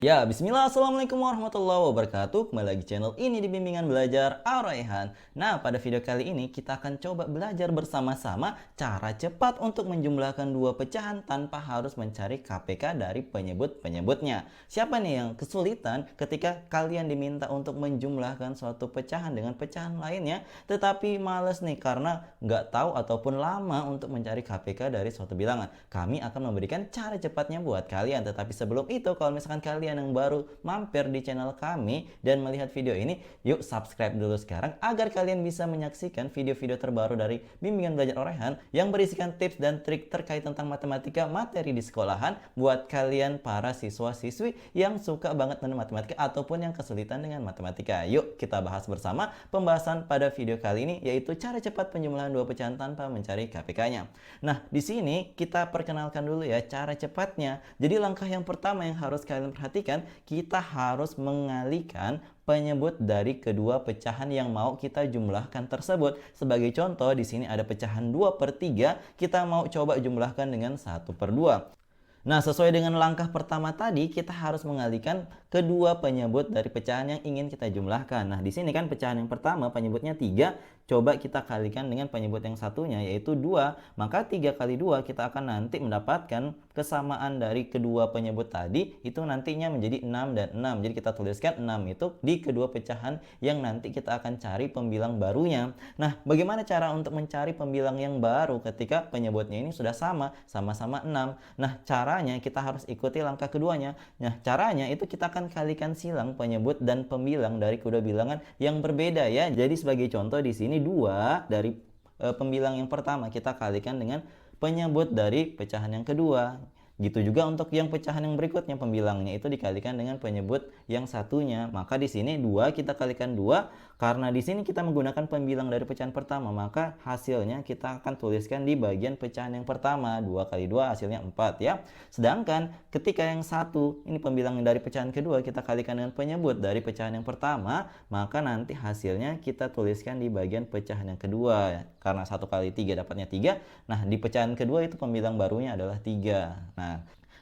Ya, bismillah, assalamualaikum warahmatullahi wabarakatuh. Kembali lagi channel ini di Bimbingan Belajar Ar-Raihan. Nah, pada video kali ini kita akan coba belajar bersama-sama cara cepat untuk menjumlahkan dua pecahan tanpa harus mencari KPK dari penyebut-penyebutnya. Siapa nih yang kesulitan ketika kalian diminta untuk menjumlahkan suatu pecahan dengan pecahan lainnya, tetapi males nih karena nggak tahu ataupun lama untuk mencari KPK dari suatu bilangan. Kami akan memberikan cara cepatnya buat kalian. Tetapi sebelum itu, kalau misalkan kalian yang baru mampir di channel kami dan melihat video ini, yuk subscribe dulu sekarang agar kalian bisa menyaksikan video-video terbaru dari Bimbingan Belajar Ar-Raihan yang berisikan tips dan trik terkait tentang matematika materi di sekolahan buat kalian para siswa-siswi yang suka banget dengan matematika ataupun yang kesulitan dengan matematika. Yuk kita bahas bersama pembahasan pada video kali ini, yaitu cara cepat penjumlahan dua pecahan tanpa mencari KPK-nya. Nah, di sini kita perkenalkan dulu ya cara cepatnya. Jadi langkah yang pertama yang harus kalian perhatikan, kita harus mengalihkan penyebut dari kedua pecahan yang mau kita jumlahkan tersebut. Sebagai contoh, di sini ada pecahan 2/3, kita mau coba jumlahkan dengan 1/2. Nah, sesuai dengan langkah pertama tadi, kita harus mengalihkan kedua penyebut dari pecahan yang ingin kita jumlahkan. Nah, di sini kan pecahan yang pertama penyebutnya 3, coba kita kalikan dengan penyebut yang satunya yaitu 2. Maka 3 kali 2 kita akan nanti mendapatkan kesamaan dari kedua penyebut tadi, itu nantinya menjadi 6 dan 6. Jadi kita tuliskan 6 itu di kedua pecahan yang nanti kita akan cari pembilang barunya. Nah, bagaimana cara untuk mencari pembilang yang baru ketika penyebutnya ini sudah sama-sama 6? Nah, caranya kita harus ikuti langkah keduanya. Nah, caranya itu kita akan kalikan silang penyebut dan pembilang dari kedua bilangan yang berbeda ya. Jadi sebagai contoh di sini 2 dari pembilang yang pertama kita kalikan dengan penyebut dari pecahan yang kedua. Gitu juga untuk yang pecahan yang berikutnya, pembilangnya itu dikalikan dengan penyebut yang satunya. Maka di sini 2 kita kalikan 2, karena di sini kita menggunakan pembilang dari pecahan pertama, maka hasilnya kita akan tuliskan di bagian pecahan yang pertama. 2 kali 2 hasilnya 4 ya. Sedangkan ketika yang satu, ini pembilang dari pecahan kedua, kita kalikan dengan penyebut dari pecahan yang pertama, maka nanti hasilnya kita tuliskan di bagian pecahan yang kedua. Karena 1 kali 3 dapatnya 3, nah di pecahan kedua itu pembilang barunya adalah 3.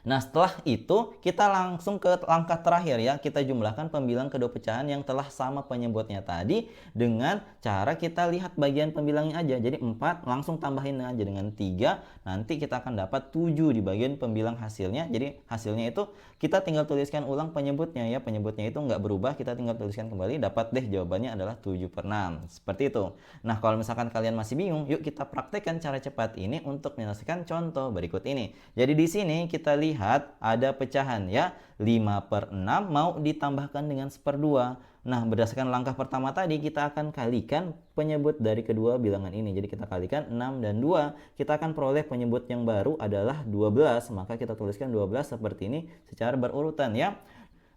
Nah, setelah itu kita langsung ke langkah terakhir ya. Kita jumlahkan pembilang kedua pecahan yang telah sama penyebutnya tadi dengan cara kita lihat bagian pembilangnya aja. Jadi 4 langsung tambahin aja dengan 3. Nanti kita akan dapat 7 di bagian pembilang hasilnya. Jadi hasilnya itu kita tinggal tuliskan ulang penyebutnya ya. Penyebutnya itu nggak berubah, kita tinggal tuliskan kembali. Dapat deh jawabannya adalah 7/6. Seperti itu. Nah, kalau misalkan kalian masih bingung, yuk kita praktekkan cara cepat ini untuk menyelesaikan contoh berikut ini. Jadi di sini kita lihat ada pecahan ya, 5/6 mau ditambahkan dengan 1/2. Nah, berdasarkan langkah pertama tadi kita akan kalikan penyebut dari kedua bilangan ini. Jadi kita kalikan 6 dan 2, kita akan peroleh penyebut yang baru adalah 12. Maka kita tuliskan 12 seperti ini secara berurutan ya.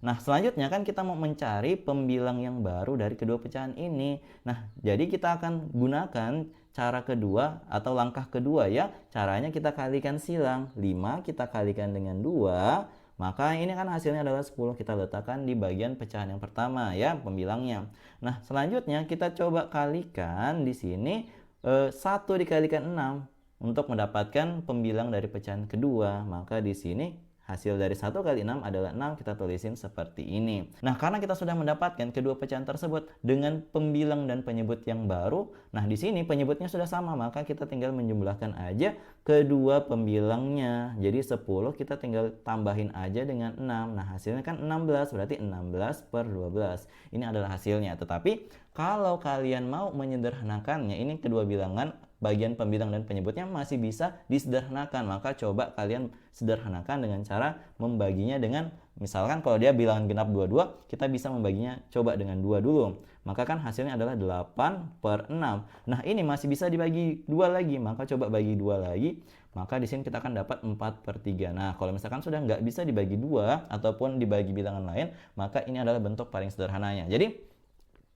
Nah, selanjutnya kan kita mau mencari pembilang yang baru dari kedua pecahan ini. Nah, jadi kita akan gunakan cara kedua atau langkah kedua ya. Caranya kita kalikan silang. 5 kita kalikan dengan 2, maka ini kan hasilnya adalah 10. Kita letakkan di bagian pecahan yang pertama ya, pembilangnya. Nah, selanjutnya kita coba kalikan di sini 1 dikalikan 6 untuk mendapatkan pembilang dari pecahan kedua. Maka di sini hasil dari 1 kali 6 adalah 6, kita tulisin seperti ini. Nah, karena kita sudah mendapatkan kedua pecahan tersebut dengan pembilang dan penyebut yang baru, nah di sini penyebutnya sudah sama, maka kita tinggal menjumlahkan aja kedua pembilangnya. Jadi 10 kita tinggal tambahin aja dengan 6. Nah, hasilnya kan 16, berarti 16/12. Ini adalah hasilnya. Tetapi kalau kalian mau menyederhanakannya, ini kedua bilangan bagian pembilang dan penyebutnya masih bisa disederhanakan. Maka coba kalian sederhanakan dengan cara membaginya dengan, misalkan kalau dia bilangan genap 22, kita bisa membaginya coba dengan 2 dulu. Maka kan hasilnya adalah 8/6. Nah, ini masih bisa dibagi 2 lagi, maka coba bagi 2 lagi. Maka di sini kita akan dapat 4/3. Nah, kalau misalkan sudah nggak bisa dibagi 2 ataupun dibagi bilangan lain, maka ini adalah bentuk paling sederhananya. Jadi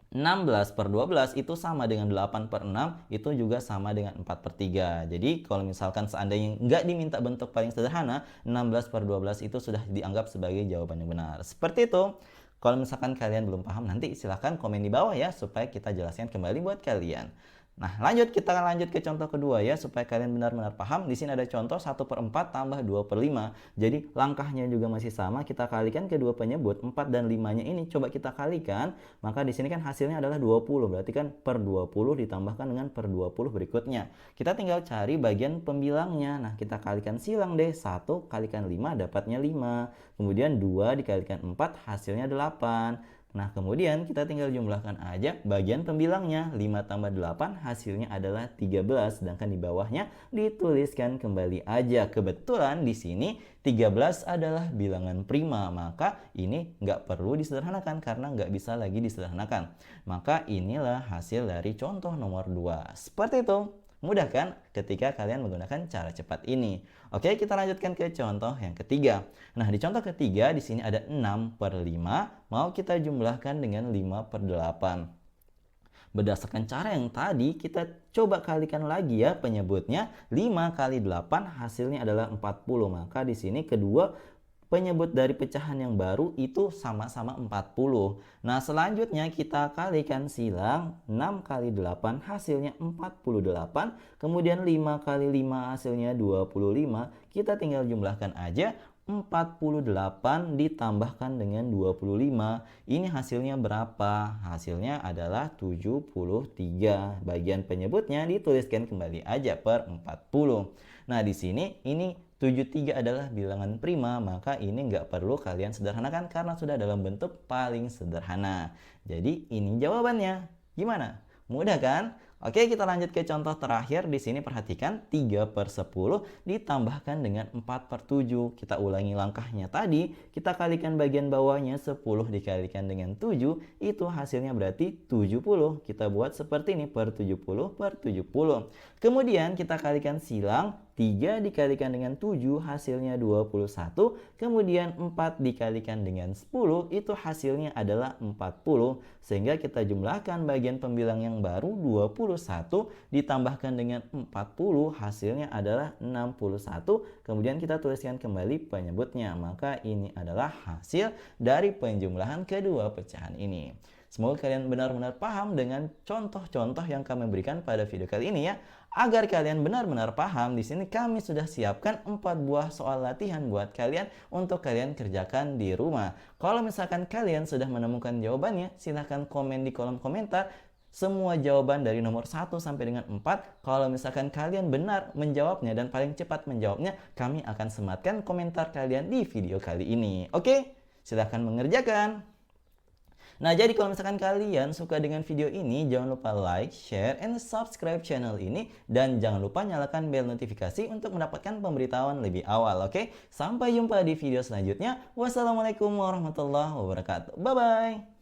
16/12 itu sama dengan 8/6, itu juga sama dengan 4/3. Jadi kalau misalkan seandainya nggak diminta bentuk paling sederhana, 16/12 itu sudah dianggap sebagai jawaban yang benar. Seperti itu. Kalau misalkan kalian belum paham, nanti silahkan komen di bawah ya, supaya kita jelaskan kembali buat kalian. Nah, kita lanjut ke contoh kedua ya, supaya kalian benar-benar paham. Di sini ada contoh 1/4 tambah 2/5. Jadi, langkahnya juga masih sama. Kita kalikan kedua penyebut, 4 dan 5-nya ini coba kita kalikan. Maka di sini kan hasilnya adalah 20. Berarti kan per 20 ditambahkan dengan per 20 berikutnya. Kita tinggal cari bagian pembilangnya. Nah, kita kalikan silang deh. 1 kalikan 5 dapatnya 5. Kemudian 2 dikalikan 4 hasilnya 8. Nah, kemudian kita tinggal jumlahkan aja bagian pembilangnya. 5 tambah 8 hasilnya adalah 13. Sedangkan di bawahnya dituliskan kembali aja. Kebetulan di sini 13 adalah bilangan prima. Maka ini nggak perlu disederhanakan karena nggak bisa lagi disederhanakan. Maka inilah hasil dari contoh nomor 2. Seperti itu. Mudah kan ketika kalian menggunakan cara cepat ini. Oke, kita lanjutkan ke contoh yang ketiga. Nah, di contoh ketiga di sini ada 6/5, mau kita jumlahkan dengan 5/8. Berdasarkan cara yang tadi, kita coba kalikan lagi ya penyebutnya. 5 kali 8 hasilnya adalah 40. Maka di sini kedua penyebut dari pecahan yang baru itu sama-sama 40. Nah, selanjutnya kita kalikan silang. 6 kali 8 hasilnya 48. Kemudian 5 kali 5 hasilnya 25. Kita tinggal jumlahkan aja. 48 ditambahkan dengan 25. Ini hasilnya berapa? Hasilnya adalah 73. Bagian penyebutnya dituliskan kembali aja per 40. Nah, di sini ini 73 adalah bilangan prima, maka ini nggak perlu kalian sederhanakan karena sudah dalam bentuk paling sederhana. Jadi ini jawabannya. Gimana? Mudah kan? Oke, kita lanjut ke contoh terakhir. Di sini perhatikan 3/10 ditambahkan dengan 4/7. Kita ulangi langkahnya tadi. Kita kalikan bagian bawahnya, 10 dikalikan dengan 7. Itu hasilnya berarti 70. Kita buat seperti ini, per 70/70. Kemudian kita kalikan silang. 3 dikalikan dengan 7 hasilnya 21. Kemudian 4 dikalikan dengan 10 itu hasilnya adalah 40. Sehingga kita jumlahkan bagian pembilang yang baru 21 ditambahkan dengan 40 hasilnya adalah 61. Kemudian kita tuliskan kembali penyebutnya. Maka ini adalah hasil dari penjumlahan kedua pecahan ini. Semoga kalian benar-benar paham dengan contoh-contoh yang kami berikan pada video kali ini ya. Agar kalian benar-benar paham, di sini kami sudah siapkan 4 buah soal latihan buat kalian untuk kalian kerjakan di rumah. Kalau misalkan kalian sudah menemukan jawabannya, silahkan komen di kolom komentar semua jawaban dari nomor 1 sampai dengan 4. Kalau misalkan kalian benar menjawabnya dan paling cepat menjawabnya, kami akan sematkan komentar kalian di video kali ini. Oke? Silahkan mengerjakan. Nah, jadi kalau misalkan kalian suka dengan video ini, jangan lupa like, share, and subscribe channel ini. Dan jangan lupa nyalakan bel notifikasi untuk mendapatkan pemberitahuan lebih awal, oke? Sampai jumpa di video selanjutnya. Wassalamualaikum warahmatullahi wabarakatuh. Bye-bye!